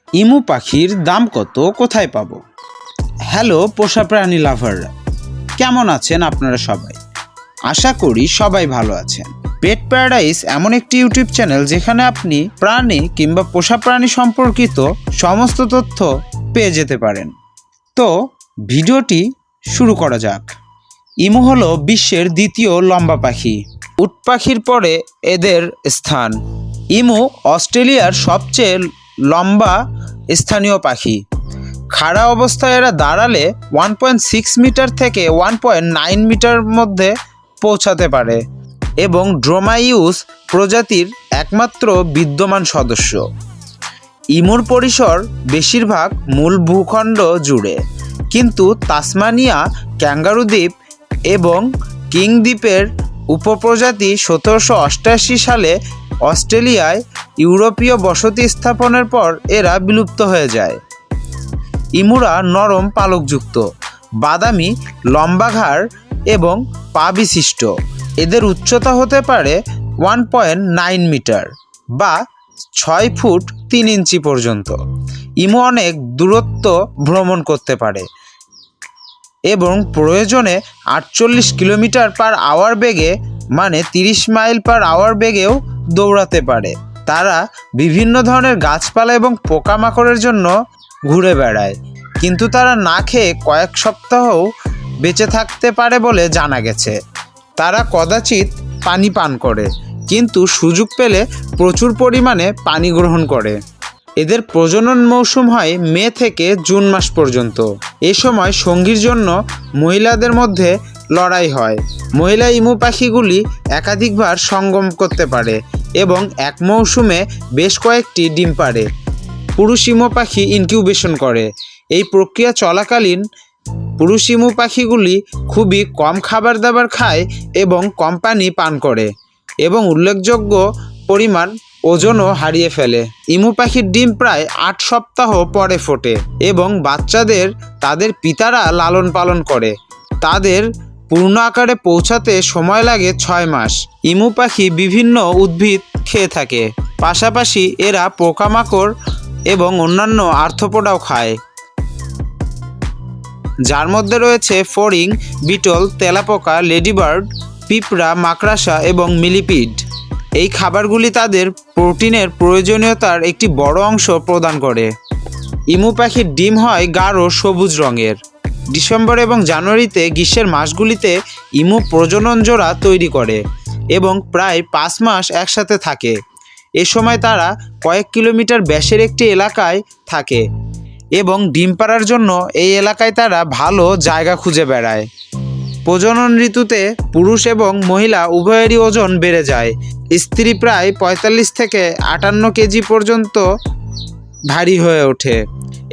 ইমু পাখির দাম কত, কোথায় পাবো? হ্যালো পোষা প্রাণী লাভাররা, কেমন আছেন আপনারা সবাই? আশা করি সবাই ভালো আছেন। পেট প্যারাডাইস এমন একটি ইউটিউব চ্যানেল যেখানে আপনি প্রাণী কিংবা পোষা প্রাণী সম্পর্কিত সমস্ত তথ্য পেয়ে যেতে পারেন। তো ভিডিওটি শুরু করা যাক। ইমু হলো বিশ্বের দ্বিতীয় লম্বা পাখি। উট পাখির পরে এদের স্থান। ইমু অস্ট্রেলিয়ার সবচেয়ে লম্বা স্থানীয় পাখি। খাড়া অবস্থায় এরা দাঁড়ালে 1.6 মিটার থেকে 1.9 মিটার মধ্যে পৌঁছাতে পারে এবং ড্রোমাইউস প্রজাতির একমাত্র বিদ্যমান সদস্য। ইমুর পরিসর বেশিরভাগ মূল ভূখণ্ড জুড়ে, কিন্তু তাসমানিয়া, ক্যাঙ্গারু দ্বীপ এবং কিং দ্বীপের উপপ্রজাতি 1788 সালে অস্ট্রেলিয়ায় ইউরোপীয় বসতি স্থাপনের পর এরা বিলুপ্ত হয়ে যায়। ইমুরা নরম পালকযুক্ত, বাদামি লম্বা ঘাড় এবং পা বিশিষ্ট। এদের উচ্চতা হতে পারে 1.9 মিটার বা 6 ফুট 3 ইঞ্চি পর্যন্ত। ইমু অনেক দূরত্ব ভ্রমণ করতে পারে এবং প্রয়োজনে 48 কিলোমিটার পার আওয়ার বেগে, মানে 30 মাইল পার আওয়ার বেগেও দৌড়াতে পারে। তারা বিভিন্ন ধরনের গাছপালা এবং পোকামাকড়ের জন্য ঘুরে বেড়ায়, কিন্তু তারা না খেয়ে কয়েক সপ্তাহও বেঁচে থাকতে পারে বলে জানা গেছে। তারা কদাচিৎ পানি পান করে, কিন্তু সুযোগ পেলে প্রচুর পরিমাণে পানি গ্রহণ করে। এদের প্রজনন মৌসুম হয় মে থেকে জুন মাস পর্যন্ত। এ সময় সঙ্গীর জন্য মহিলাদের মধ্যে লড়াই হয়। মহিলা ইমু পাখিগুলি একাধিকবার সঙ্গম করতে পারে এবং এক মৌসুমে বেশ কয়েকটি ডিম পাড়ে। পুরুষ ইমু পাখি ইনকিউবেশন করে। এই প্রক্রিয়া চলাকালীন পুরুষ ইমু পাখিগুলি খুবই কম খাবার দাবার খায় এবং কম পানি পান করে এবং উল্লেখযোগ্য পরিমাণ ওজনও হারিয়ে ফেলে। ইমু পাখির ডিম প্রায় 8 সপ্তাহ পরে ফোটে এবং বাচ্চাদের তাদের পিতারা লালন পালন করে। তাদের পূর্ণ আকারে পৌঁছাতে সময় লাগে 6 মাস। ইমু পাখি বিভিন্ন উদ্ভিদ খেয়ে থাকে, পাশাপাশি এরা পোকামাকড় এবং অন্যান্য আর্থ্রোপোডাও খায়, যার মধ্যে রয়েছে ফড়িং, বিটল, তেলাপোকা, লেডিবার্ড, পিঁপড়া, মাকড়সা এবং মিলিপিড। এই খাবারগুলি তাদের প্রোটিনের প্রয়োজনীয়তার একটি বড় অংশ প্রদান করে। ইমু পাখির ডিম হয় গাঢ় সবুজ রঙের। ডিসেম্বর এবং জানুয়ারিতে, গ্রীষ্মের মাসগুলিতে ইমু প্রজনন জোড়া তৈরি করে এবং প্রায় 5 মাস একসাথে থাকে। এ সময় তারা কয়েক কিলোমিটার ব্যাসের একটি এলাকায় থাকে এবং ডিম পাড়ার জন্য এই এলাকায় তারা ভালো জায়গা খুঁজে বেড়ায়। প্রজনন ঋতুতে পুরুষ এবং মহিলা উভয়েরই ওজন বেড়ে যায়। স্ত্রী প্রায় 45 থেকে 58 কেজি পর্যন্ত ভারী হয়ে ওঠে।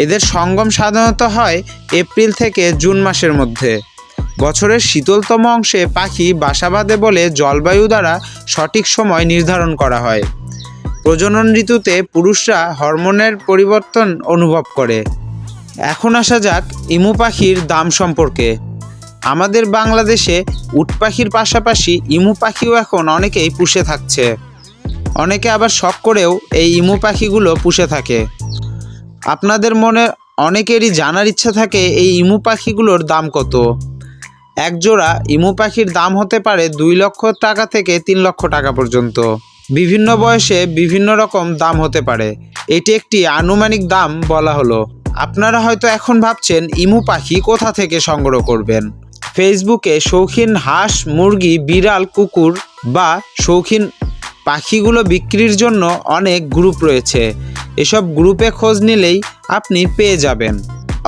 এদের সঙ্গম সাধারণত হয় এপ্রিল থেকে জুন মাসের মধ্যে। বছরের শীতলতম অংশে পাখি বাসা বাঁধে বলে জলবায়ু দ্বারা সঠিক সময় নির্ধারণ করা হয়। প্রজনন ঋতুতে পুরুষরা হরমোনের পরিবর্তন অনুভব করে। এখন আসা যাক ইমু পাখির দাম সম্পর্কে। আমাদের বাংলাদেশে উট পাখির পাশাপাশি ইমু পাখিও এখন অনেকেই পুষে থাকছে। অনেকে আবার শখ করেও এই ইমু পাখিগুলো পুষে থাকে। আপনাদের মনে অনেকেরই জানার ইচ্ছা থাকে এই ইমু পাখিগুলোর দাম কত। এক জোড়া ইমু পাখির দাম হতে পারে 2 লক্ষ টাকা থেকে 3 লক্ষ টাকা পর্যন্ত। বিভিন্ন বয়সে বিভিন্ন রকম দাম হতে পারে। এটি একটি আনুমানিক দাম বলা হলো। আপনারা হয়তো এখন ভাবছেন ইমু পাখি কোথা থেকে সংগ্রহ করবেন। ফেসবুকে শৌখিন হাঁস, মুরগি, বিড়াল, কুকুর বা শৌখিন পাখিগুলো বিক্রির জন্য অনেক গ্রুপ রয়েছে। এসব গ্রুপে খোঁজ নিলেই আপনি পেয়ে যাবেন,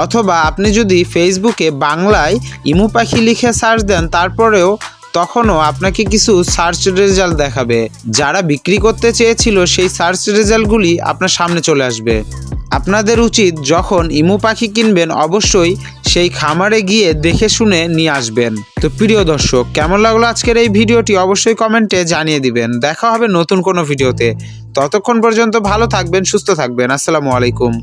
অথবা আপনি যদি ফেসবুকে বাংলায় ইমু পাখি লিখে সার্চ দেন, তারপরেও তখনও আপনাকে কিছু সার্চ রেজাল্ট দেখাবে। যারা বিক্রি করতে চেয়েছিল সেই সার্চ রেজাল্টগুলি আপনার সামনে চলে আসবে। আপনাদের উচিত যখন ইমু পাখি কিনবেন অবশ্যই সেই খামারে গিয়ে দেখে শুনে নিয়ে আসবেন। তো প্রিয় দর্শক, কেমন লাগলো আজকের এই ভিডিওটি অবশ্যই কমেন্টে জানিয়ে দিবেন। দেখা হবে নতুন কোনো ভিডিওতে। ততক্ষণ পর্যন্ত ভালো থাকবেন, সুস্থ থাকবেন। আসসালামু আলাইকুম।